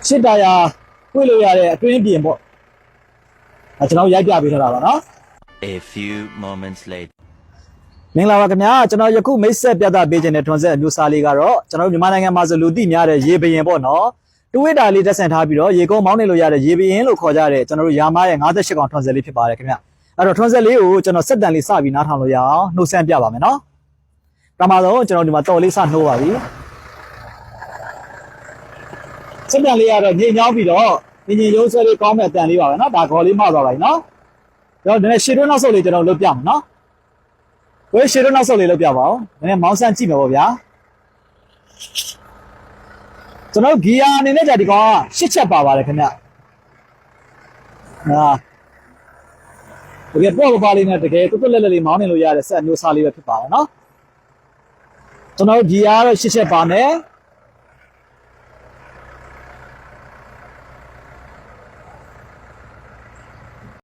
ရှစ်တာယာတွေ့လို့ရတဲ့အတွင်းပြင်ပေါ့ကျွန်တော်ရိုက်ပြပေးထားတာပါနော် A few moments later မင်္ဂလာပါခင်ဗျာကျွန်တော်ယခုမိတ်ဆက်ပြသပေးခြင်းတဲ့ထွန်ဆက်အမျိုးစားလေးကတော့ကျွန်တော်မြန်မာနိုင်ငံမှာဆိုလူသိများတဲ့ရေဘရင်ပေါ့နော်တူဝိတာလေးတက်ဆင်ထားပြီးတော့ရေကုန်းမောင်းနေလို့ရတဲ့ရေဘရင်လို့ခေါ်ကြတဲ့ကျွန်တော်တို့ရာမားရဲ့58ကောင်ထွန်ဆက်လေးဖြစ်ပါတယ်ခင်ဗျအဲ့တော့ထွန်ဆက်လေးကိုကျွန်တော်စက်တန်လေးစပြီးနားထောင်လို့ရအောင်နှုတ်ဆက်ပြပါမယ်နော်ပထမဆုံးကျွန်တော်ဒီမှာတော်လေးစနှိုးပါပြီစက်တန်လေးကတော့ညင်ညောင်းပြီးတော့ညင်ရုံးဆွဲလေးကောင်းမဲ့တန်လေးပါပဲနော်ဒါခေါ်လေးမှောက်သွားပါပြီနော်ကျွန်တော်ဒီနေ့ရှေ့တွန်းနောက်ဆုပ်လေးကျွန်တော်လုပ်ပြမယ်နော်ဝေးရှေ့တွန်းနောက်ဆုပ်လေးလုပ်ပြပါဦးနည်းနည်းမောင်းဆန်းကြည့်မယ်ပေါ့ဗျာကျွန်တော်ဂီယာအနေနဲ့じゃဒီကောင်က8ချက်ပါပါတယ်ခင်ဗျတကယ်ပေါ့ပါလေးနဲ့တကယ်တွတ်တွတ်လက်လက်လေးမောင်းနေလို့ရတဲ့ဆက်မျိုးစားလေးပဲဖြစ်ပါတယ်နော်ကျွန်တော်ဂီယာကတော့8ချက်ပါမယ်